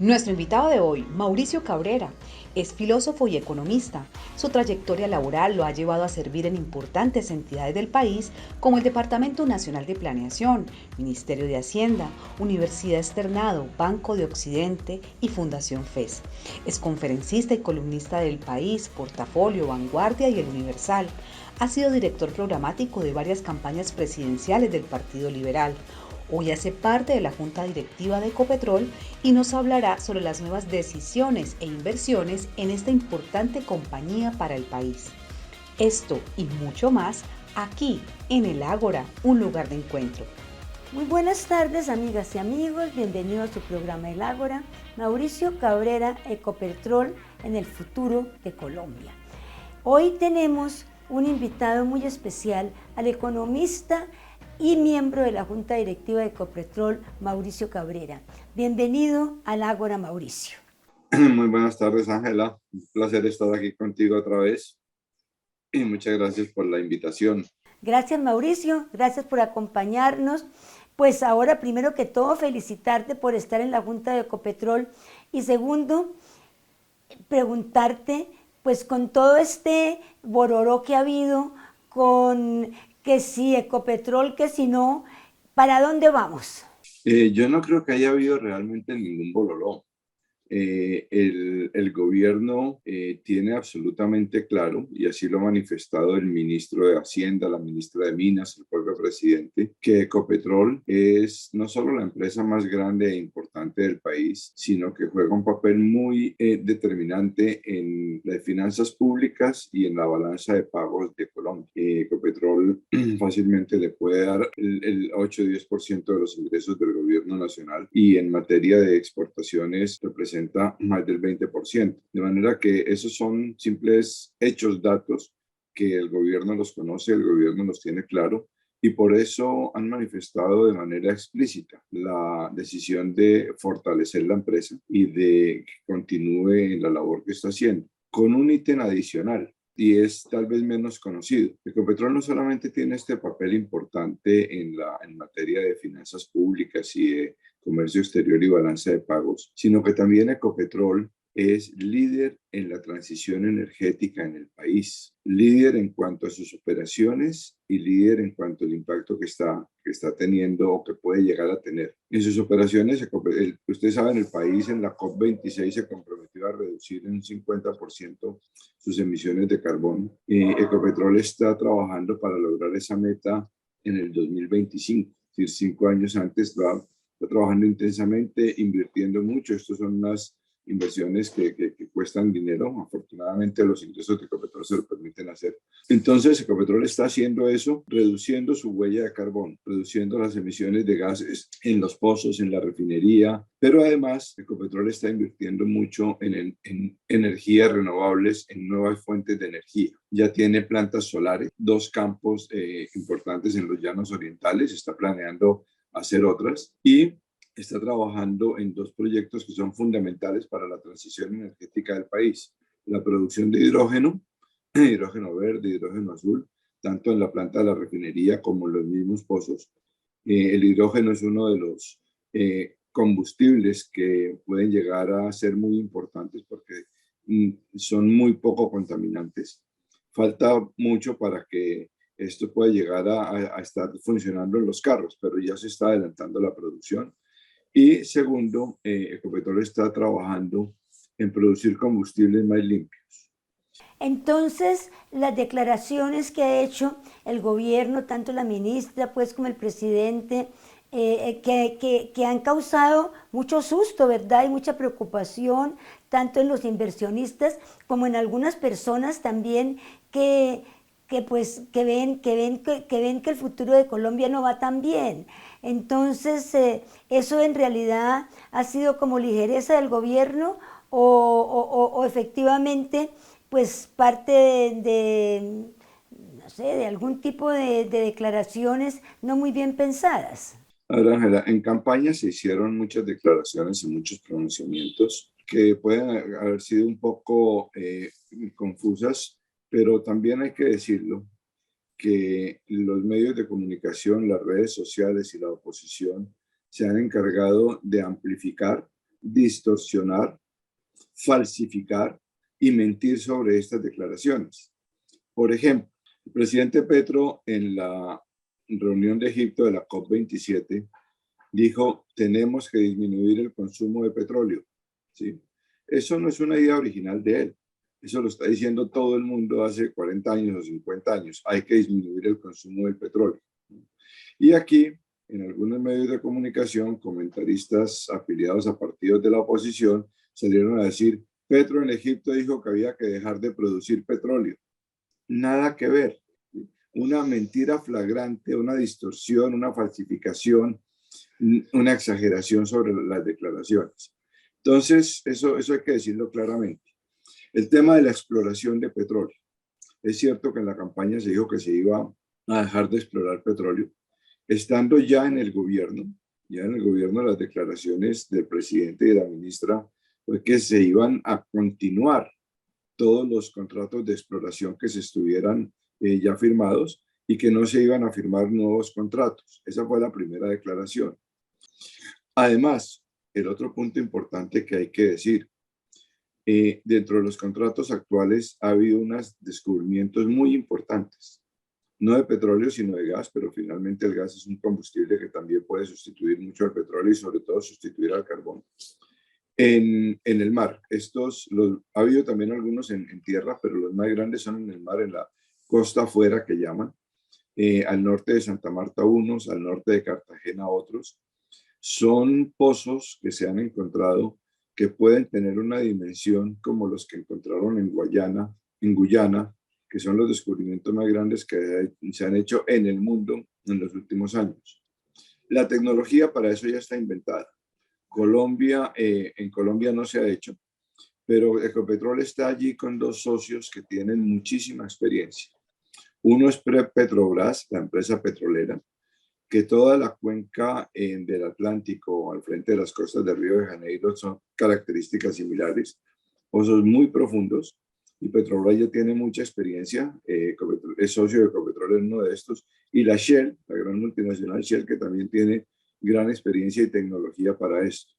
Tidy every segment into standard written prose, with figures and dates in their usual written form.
Nuestro invitado de hoy, Mauricio Cabrera, es filósofo y economista. Su trayectoria laboral lo ha llevado a servir en importantes entidades del país como el Departamento Nacional de Planeación, Ministerio de Hacienda, Universidad Externado, Banco de Occidente y Fundación FES. Es conferencista y columnista del País, Portafolio, Vanguardia y El Universal. Ha sido director programático de varias campañas presidenciales del Partido Liberal. Hoy hace parte de la Junta Directiva de Ecopetrol y nos hablará sobre las nuevas decisiones e inversiones en esta importante compañía para el país. Esto y mucho más aquí en el Ágora, un lugar de encuentro. Muy buenas tardes, amigas y amigos. Bienvenidos a su programa El Ágora. Mauricio Cabrera, Ecopetrol en el futuro de Colombia. Hoy tenemos un invitado muy especial, al economista y miembro de la Junta Directiva de Ecopetrol, Mauricio Cabrera. Bienvenido al Ágora, Mauricio. Muy buenas tardes, Ángela. Un placer estar aquí contigo otra vez y muchas gracias por la invitación. Gracias, Mauricio. Gracias por acompañarnos. Pues ahora, primero que todo, felicitarte por estar en la Junta de Ecopetrol y segundo, preguntarte, pues con todo este bororó que ha habido, con que si Ecopetrol, que si no, ¿para dónde vamos? Yo no creo que haya habido realmente ningún bololó. El gobierno tiene absolutamente claro, y así lo ha manifestado el ministro de Hacienda, la ministra de Minas, el propio presidente, que Ecopetrol es no solo la empresa más grande e importante del país, sino que juega un papel muy determinante en las finanzas públicas y en la balanza de pagos de Colombia. Ecopetrol fácilmente le puede dar el 8 o 10% de los ingresos del gobierno nacional y en materia de exportaciones representa más del 20%. De manera que esos son simples hechos, datos que el gobierno los conoce, el gobierno los tiene claro y por eso han manifestado de manera explícita la decisión de fortalecer la empresa y de que continúe en la labor que está haciendo. Con un ítem adicional, y es tal vez menos conocido. Ecopetrol no solamente tiene este papel importante en materia de finanzas públicas y de comercio exterior y balanza de pagos, sino que también Ecopetrol es líder en la transición energética en el país, líder en cuanto a sus operaciones y líder en cuanto al impacto que está teniendo o que puede llegar a tener. En sus operaciones, ustedes saben, el país en la COP26 se comprometió a reducir en un 50% sus emisiones de carbono. Ecopetrol está trabajando para lograr esa meta en el 2025, es decir, 5 años antes. Está trabajando intensamente, invirtiendo mucho. Estas son unas inversiones que cuestan dinero. Afortunadamente los ingresos de Ecopetrol se lo permiten hacer. Entonces Ecopetrol está haciendo eso, reduciendo su huella de carbono, reduciendo las emisiones de gases en los pozos, en la refinería, pero además Ecopetrol está invirtiendo mucho en energías renovables, en nuevas fuentes de energía. Ya tiene plantas solares, 2 campos importantes en los llanos orientales, está planeando hacer otras y está trabajando en 2 proyectos que son fundamentales para la transición energética del país. La producción de hidrógeno verde, hidrógeno azul, tanto en la planta de la refinería como en los mismos pozos. El hidrógeno es uno de los combustibles que pueden llegar a ser muy importantes porque son muy poco contaminantes. Falta mucho para que esto pueda llegar a estar funcionando en los carros, pero ya se está adelantando la producción. Y segundo, Ecopetrol está trabajando en producir combustibles más limpios. Entonces, las declaraciones que ha hecho el gobierno, tanto la ministra pues como el presidente, que han causado mucho susto, ¿verdad? Y mucha preocupación, tanto en los inversionistas como en algunas personas también que ven que el futuro de Colombia no va tan bien. Entonces, eso en realidad ha sido como ligereza del gobierno o efectivamente pues parte no sé, de algún tipo de declaraciones no muy bien pensadas. Ahora, Ángela, en campaña se hicieron muchas declaraciones y muchos pronunciamientos que pueden haber sido un poco confusas, pero también hay que decirlo que los medios de comunicación, las redes sociales y la oposición se han encargado de amplificar distorsionar, falsificar y mentir sobre estas declaraciones. Por ejemplo, el presidente Petro en la reunión de Egipto de la COP27 dijo, tenemos que disminuir el consumo de petróleo. ¿Sí? Eso no es una idea original de él. Eso lo está diciendo todo el mundo hace 40 años o 50 años. Hay que disminuir el consumo del petróleo. Y aquí, en algunos medios de comunicación, comentaristas afiliados a partidos de la oposición salieron a decir, Petro en Egipto dijo que había que dejar de producir petróleo. Nada que ver. Una mentira flagrante, una distorsión, una falsificación, una exageración sobre las declaraciones. Entonces, eso hay que decirlo claramente. El tema de la exploración de petróleo. Es cierto que en la campaña se dijo que se iba a dejar de explorar petróleo. Estando ya en el gobierno las declaraciones del presidente y de la ministra fue que se iban a continuar todos los contratos de exploración que se estuvieran ya firmados y que no se iban a firmar nuevos contratos. Esa fue la primera declaración. Además, el otro punto importante que hay que decir, dentro de los contratos actuales ha habido unos descubrimientos muy importantes, no de petróleo sino de gas, pero finalmente el gas es un combustible que también puede sustituir mucho al petróleo y sobre todo sustituir al carbón. En el mar, ha habido también algunos en tierra, pero los más grandes son en el mar, en la costa afuera que llaman, al norte de Santa Marta unos, al norte de Cartagena otros. Son pozos que se han encontrado que pueden tener una dimensión como los que encontraron en Guyana, que son los descubrimientos más grandes que se han hecho en el mundo en los últimos años. La tecnología para eso ya está inventada. En Colombia no se ha hecho, pero Ecopetrol está allí con dos socios que tienen muchísima experiencia. Uno es Petrobras, la empresa petrolera, que toda la cuenca del Atlántico al frente de las costas del Río de Janeiro son características similares, pozos muy profundos, y Petrobras ya tiene mucha experiencia, es socio de Ecopetrol en uno de estos, y la Shell, la gran multinacional Shell, que también tiene gran experiencia y tecnología para esto.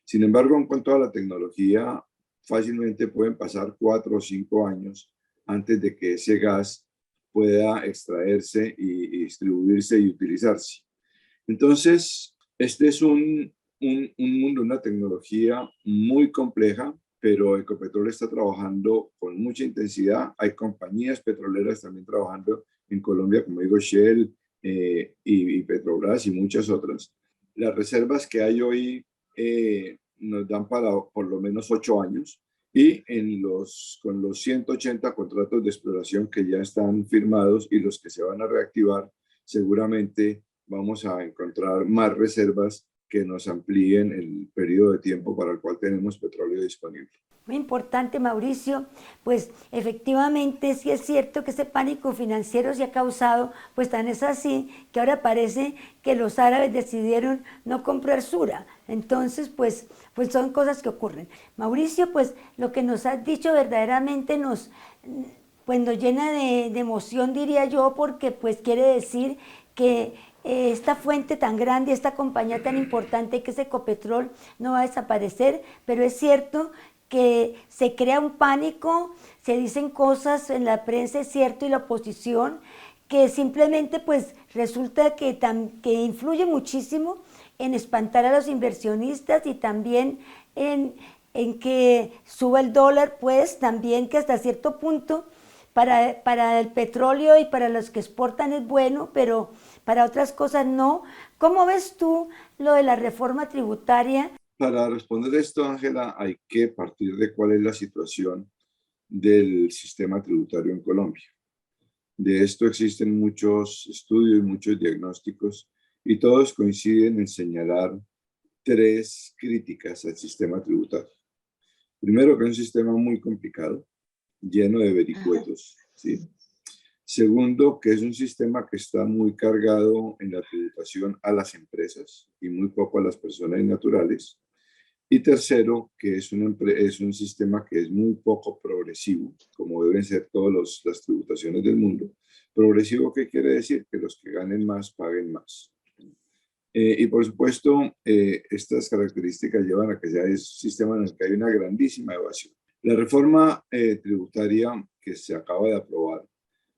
Sin embargo, en cuanto a la tecnología, fácilmente pueden pasar 4 o 5 años antes de que ese gas pueda extraerse y distribuirse y utilizarse. Entonces, este es un mundo, una tecnología muy compleja, pero Ecopetrol está trabajando con mucha intensidad. Hay compañías petroleras también trabajando en Colombia, como digo, Shell y Petrobras y muchas otras. Las reservas que hay hoy nos dan para por lo menos 8 años. Y con los 180 contratos de exploración que ya están firmados y los que se van a reactivar, seguramente vamos a encontrar más reservas que nos amplíen el periodo de tiempo para el cual tenemos petróleo disponible. Muy importante, Mauricio, pues efectivamente sí es cierto que ese pánico financiero se ha causado, pues tan es así que ahora parece que los árabes decidieron no comprar Sura. Entonces, pues son cosas que ocurren. Mauricio, pues lo que nos has dicho verdaderamente nos llena de emoción, diría yo, porque pues quiere decir que esta fuente tan grande, esta compañía tan importante que es Ecopetrol no va a desaparecer, pero es cierto que se crea un pánico, se dicen cosas en la prensa, es cierto, y la oposición, que simplemente pues resulta que influye muchísimo en espantar a los inversionistas y también en que suba el dólar, pues también que hasta cierto punto para el petróleo y para los que exportan es bueno, pero para otras cosas no. ¿Cómo ves tú lo de la reforma tributaria? Para responder esto, Ángela, hay que partir de cuál es la situación del sistema tributario en Colombia. De esto existen muchos estudios, muchos diagnósticos, y todos coinciden en señalar 3 críticas al sistema tributario. Primero, que es un sistema muy complicado, lleno de vericuetos, ¿sí? Segundo, que es un sistema que está muy cargado en la tributación a las empresas y muy poco a las personas naturales. Y tercero, que es un sistema que es muy poco progresivo, como deben ser todas las tributaciones del mundo. Progresivo, ¿qué quiere decir? Que los que ganen más paguen más. Y por supuesto, estas características llevan a que sea un sistema en el que hay una grandísima evasión. La reforma tributaria que se acaba de aprobar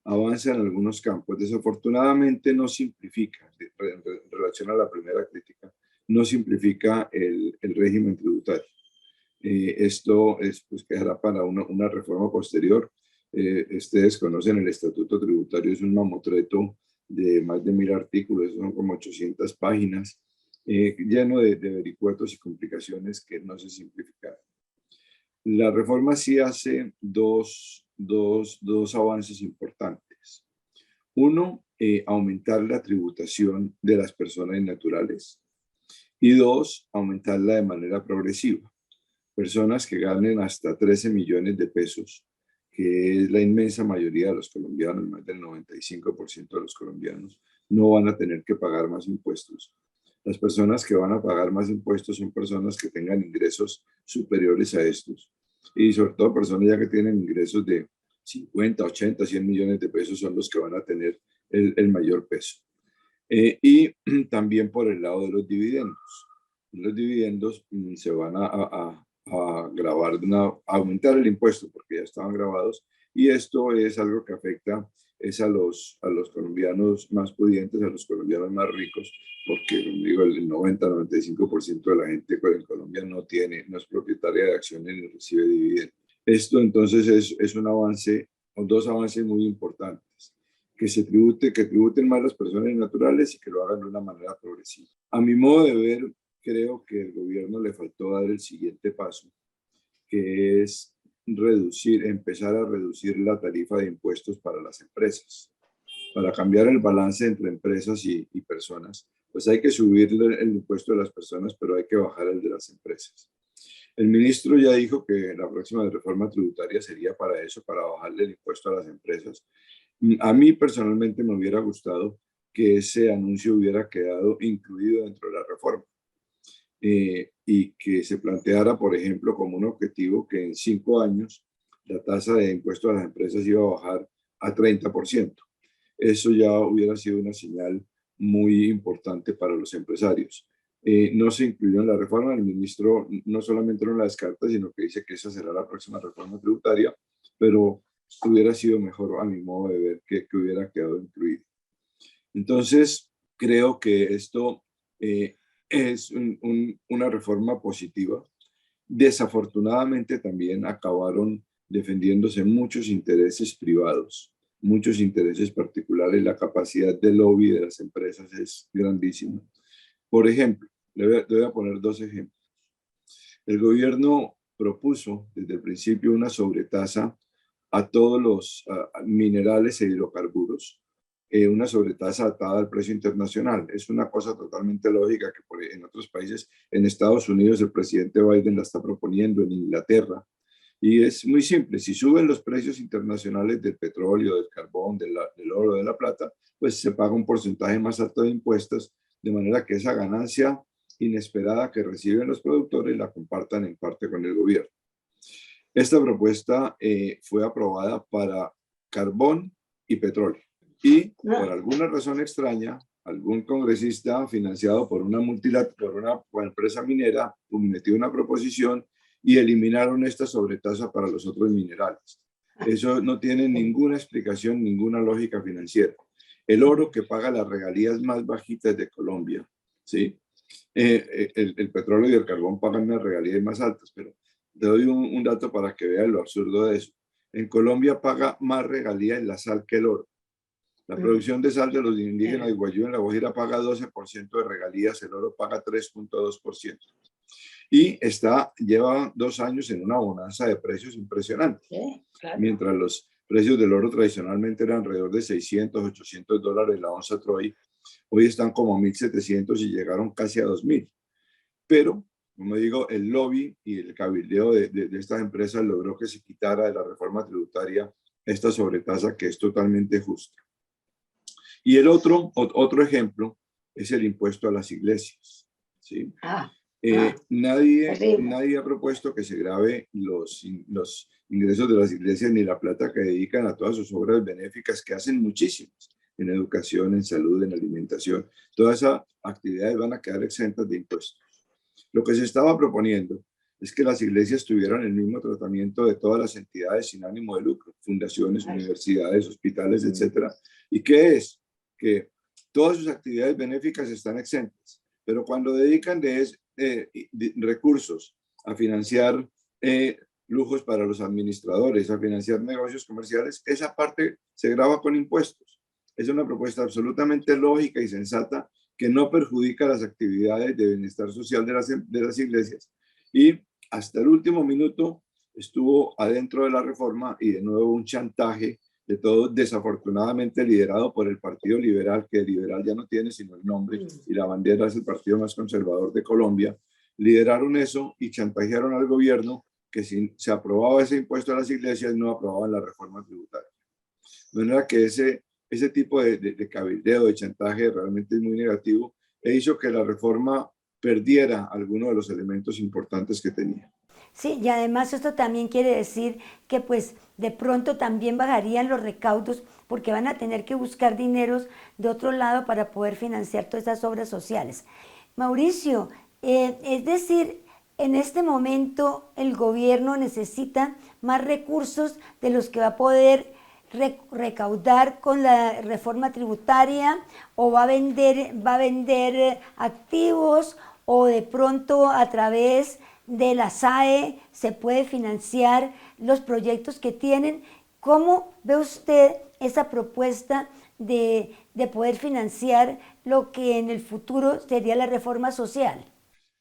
avanza en algunos campos. Desafortunadamente no simplifica, en relación a la primera crítica, no simplifica el régimen tributario. Esto es, pues, quedará para una reforma posterior. Ustedes conocen el Estatuto Tributario, es un mamotreto de más de 1000 artículos, son como 800 páginas, lleno de vericuetos y complicaciones que no se simplificaron. La reforma sí hace dos avances importantes. Uno, aumentar la tributación de las personas naturales. Y dos, aumentarla de manera progresiva. Personas que ganen hasta 13 millones de pesos, que es la inmensa mayoría de los colombianos, más del 95% de los colombianos, no van a tener que pagar más impuestos. Las personas que van a pagar más impuestos son personas que tengan ingresos superiores a estos. Y sobre todo personas ya que tienen ingresos de 50, 80, 100 millones de pesos son los que van a tener el mayor peso. Y también por el lado de los dividendos. Los dividendos se van a grabar, a aumentar el impuesto porque ya estaban grabados, y esto es algo que afecta es a los colombianos más pudientes, a los colombianos más ricos, porque digo, el 90-95% de la gente en Colombia no es propietaria de acciones ni recibe dividendos. Esto entonces es un avance, o dos avances muy importantes, que tributen más las personas naturales y que lo hagan de una manera progresiva. A mi modo de ver, creo que el gobierno le faltó dar el siguiente paso, que es empezar a reducir la tarifa de impuestos para las empresas. Para cambiar el balance entre empresas y personas, pues hay que subir el impuesto de las personas, pero hay que bajar el de las empresas. El ministro ya dijo que la próxima reforma tributaria sería para eso, para bajarle el impuesto a las empresas. A mí personalmente me hubiera gustado que ese anuncio hubiera quedado incluido dentro de la reforma. Y que se planteara, por ejemplo, como un objetivo que en 5 años la tasa de impuesto a las empresas iba a bajar a 30%. Eso ya hubiera sido una señal muy importante para los empresarios. No se incluyó en la reforma. El ministro no solamente no la descarta, sino que dice que esa será la próxima reforma tributaria, pero hubiera sido mejor, a mi modo de ver, que hubiera quedado incluido. Entonces, creo que esto es una reforma positiva. Desafortunadamente también acabaron defendiéndose muchos intereses privados, muchos intereses particulares. La capacidad de lobby de las empresas es grandísima. Por ejemplo, le voy a poner 2 ejemplos. El gobierno propuso desde el principio una sobretasa a todos los minerales e hidrocarburos, una sobretasa atada al precio internacional. Es una cosa totalmente lógica que en otros países, en Estados Unidos el presidente Biden la está proponiendo, en Inglaterra, y es muy simple. Si suben los precios internacionales del petróleo, del carbón, del oro, de la plata, pues se paga un porcentaje más alto de impuestos, de manera que esa ganancia inesperada que reciben los productores la compartan en parte con el gobierno. Esta propuesta fue aprobada para carbón y petróleo. Y por alguna razón extraña, algún congresista financiado por una empresa minera metió una proposición y eliminaron esta sobretasa para los otros minerales. Eso no tiene ninguna explicación, ninguna lógica financiera. El oro, que paga las regalías más bajitas de Colombia, ¿sí? El petróleo y el carbón pagan unas regalías más altas, pero te doy un dato para que vean lo absurdo de eso. En Colombia paga más regalías la sal que el oro. La producción de sal de los indígenas de Guayú en La Guajira paga 12% de regalías, el oro paga 3.2%. Y lleva 2 años en una bonanza de precios impresionante. Claro. Mientras los precios del oro tradicionalmente eran alrededor de $600, $800 la onza Troy, hoy están como a 1.700 y llegaron casi a 2.000. Pero, como digo, el lobby y el cabildeo de estas empresas logró que se quitara de la reforma tributaria esta sobretasa, que es totalmente justa. Y el otro ejemplo es el impuesto a las iglesias, ¿sí? Nadie ha propuesto que se grave los ingresos de las iglesias ni la plata que dedican a todas sus obras benéficas, que hacen muchísimas. en educación, en salud, en alimentación. Todas esas actividades van a quedar exentas de impuestos. Lo que se estaba proponiendo es que las iglesias tuvieran el mismo tratamiento de todas las entidades sin ánimo de lucro, fundaciones, universidades, hospitales, etcétera. ¿Y qué es? Que todas sus actividades benéficas están exentas, pero cuando dedican de recursos a financiar lujos para los administradores, a financiar negocios comerciales, esa parte se grava con impuestos. Es una propuesta absolutamente lógica y sensata que no perjudica las actividades de bienestar social de las iglesias. Y hasta el último minuto estuvo adentro de la reforma y de nuevo un chantaje de todo, desafortunadamente liderado por el Partido Liberal, que el liberal ya no tiene sino el nombre y la bandera es el partido más conservador de Colombia. Lideraron eso y chantajearon al gobierno que si se aprobaba ese impuesto a las iglesias no aprobaban la reforma tributaria. De manera que ese tipo de cabildeo, de chantaje realmente es muy negativo e hizo que la reforma perdiera algunos de los elementos importantes que tenía. Sí, y además esto también quiere decir que pues de pronto también bajarían los recaudos porque van a tener que buscar dineros de otro lado para poder financiar todas esas obras sociales. Mauricio, es decir, en este momento el gobierno necesita más recursos de los que va a poder recaudar con la reforma tributaria o va a vender activos o de pronto a través de la SAE se puede financiar los proyectos que tienen. ¿Cómo ve usted esa propuesta de poder financiar lo que en el futuro sería la reforma social?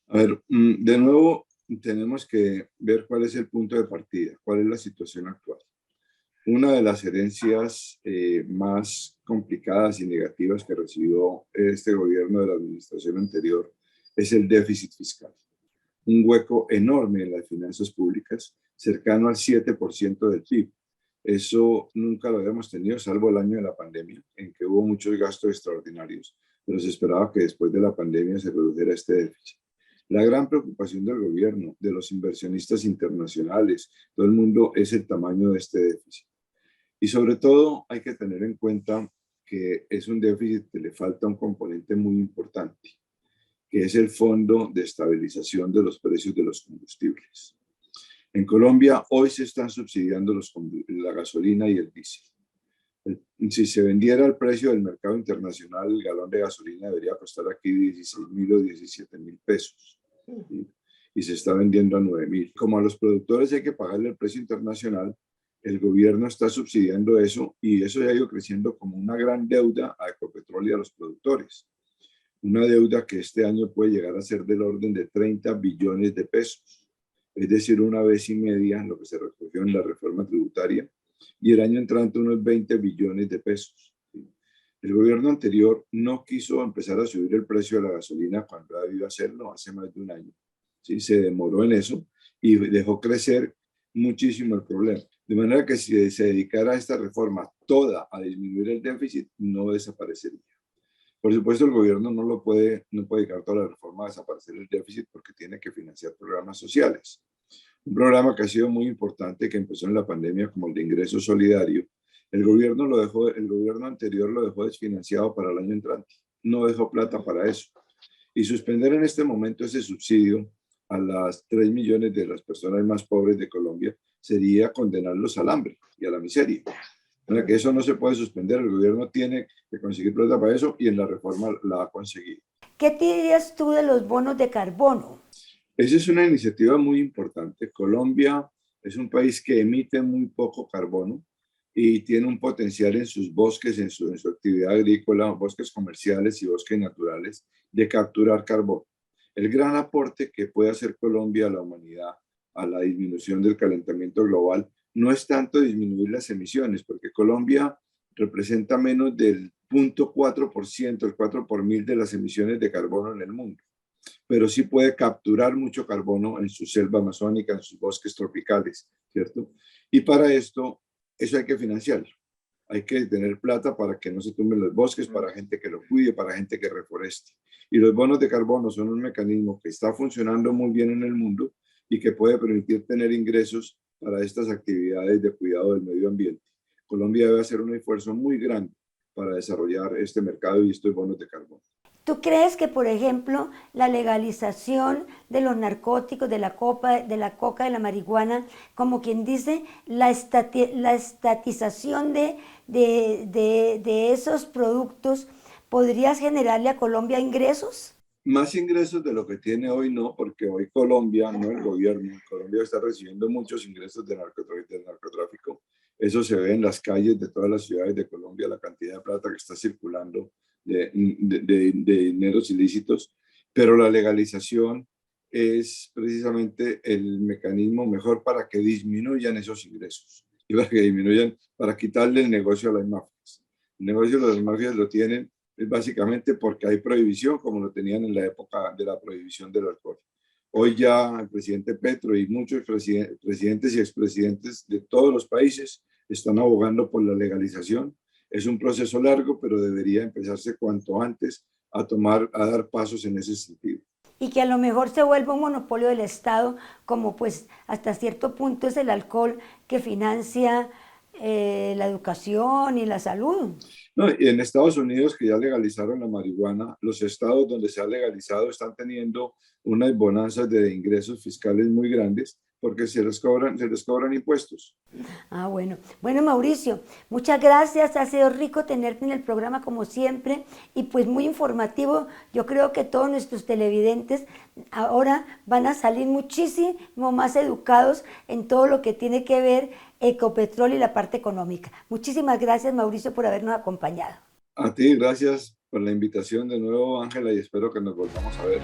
A ver, de nuevo tenemos que ver cuál es el punto de partida, cuál es la situación actual. Una de las herencias más complicadas y negativas que recibió este gobierno de la administración anterior es el déficit fiscal. Un hueco enorme en las finanzas públicas, cercano al 7% del PIB. Eso nunca lo habíamos tenido, salvo el año de la pandemia, en que hubo muchos gastos extraordinarios, pero se esperaba que después de la pandemia se redujera este déficit. La gran preocupación del gobierno, de los inversionistas internacionales, todo el mundo, es el tamaño de este déficit. Y sobre todo hay que tener en cuenta que es un déficit que le falta un componente muy importante, que es el Fondo de Estabilización de los Precios de los Combustibles. En Colombia hoy se están subsidiando la gasolina y el diésel. Si se vendiera al precio del mercado internacional, el galón de gasolina debería costar aquí 16.000 o 17.000 pesos. ¿Sí? Y se está vendiendo a 9.000. Como a los productores hay que pagarle el precio internacional, el gobierno está subsidiando eso y eso ya ha ido creciendo como una gran deuda a Ecopetrol y a los productores. Una deuda que este año puede llegar a ser del orden de 30 billones de pesos, es decir, una vez y media lo que se recogió en la reforma tributaria, y el año entrante unos 20 billones de pesos. El gobierno anterior no quiso empezar a subir el precio de la gasolina cuando ha debido hacerlo hace más de un año. ¿Sí? Se demoró en eso y dejó crecer muchísimo el problema. De manera que si se dedicara a esta reforma toda a disminuir el déficit, no desaparecería. Por supuesto, el gobierno no puede dedicar toda la reforma a desaparecer el déficit porque tiene que financiar programas sociales. Un programa que ha sido muy importante, que empezó en la pandemia como el de ingreso solidario, el gobierno anterior lo dejó desfinanciado para el año entrante. No dejó plata para eso. Y suspender en este momento ese subsidio a las 3 millones de las personas más pobres de Colombia sería condenarlos al hambre y a la miseria. Bueno, que eso no se puede suspender, el gobierno tiene que conseguir plata para eso y en la reforma la ha conseguido. ¿Qué te dirías tú de los bonos de carbono? Esa es una iniciativa muy importante. Colombia es un país que emite muy poco carbono y tiene un potencial en sus bosques, en su actividad agrícola, bosques comerciales y bosques naturales, de capturar carbono. El gran aporte que puede hacer Colombia a la humanidad, a la disminución del calentamiento global, no es tanto disminuir las emisiones, porque Colombia representa menos del 0.4%, el 4 por mil de las emisiones de carbono en el mundo, pero sí puede capturar mucho carbono en su selva amazónica, en sus bosques tropicales, ¿cierto? Y para esto, eso hay que financiarlo. Hay que tener plata para que no se tumben los bosques, para gente que lo cuide, para gente que reforeste. Y los bonos de carbono son un mecanismo que está funcionando muy bien en el mundo y que puede permitir tener ingresos para estas actividades de cuidado del medio ambiente. Colombia debe hacer un esfuerzo muy grande para desarrollar este mercado y estos bonos de carbono. ¿Tú crees que, por ejemplo, la legalización de los narcóticos, de la coca, de la marihuana, como quien dice, la estatización de esos productos, podría generarle a Colombia ingresos? Más ingresos de lo que tiene hoy no, porque hoy Colombia, no el gobierno, Colombia está recibiendo muchos ingresos de narcotráfico. Eso se ve en las calles de todas las ciudades de Colombia, la cantidad de plata que está circulando de dineros ilícitos, pero la legalización es precisamente el mecanismo mejor para que disminuyan esos ingresos y para que disminuyan, para quitarle el negocio a las mafias. El negocio de las mafias lo tienen es básicamente porque hay prohibición, como lo tenían en la época de la prohibición del alcohol. Hoy ya el presidente Petro y muchos presidentes y expresidentes de todos los países están abogando por la legalización. Es un proceso largo, pero debería empezarse cuanto antes a dar pasos en ese sentido. Y que a lo mejor se vuelva un monopolio del Estado, como pues hasta cierto punto es el alcohol que financia la educación y la salud. No, y en Estados Unidos, que ya legalizaron la marihuana, los estados donde se ha legalizado están teniendo unas bonanzas de ingresos fiscales muy grandes porque se les cobran impuestos. Ah, bueno. Bueno, Mauricio, muchas gracias. Ha sido rico tenerte en el programa como siempre y pues muy informativo. Yo creo que todos nuestros televidentes ahora van a salir muchísimo más educados en todo lo que tiene que ver Ecopetrol y la parte económica. Muchísimas gracias, Mauricio, por habernos acompañado. A ti, gracias por la invitación de nuevo, Ángela, y espero que nos volvamos a ver.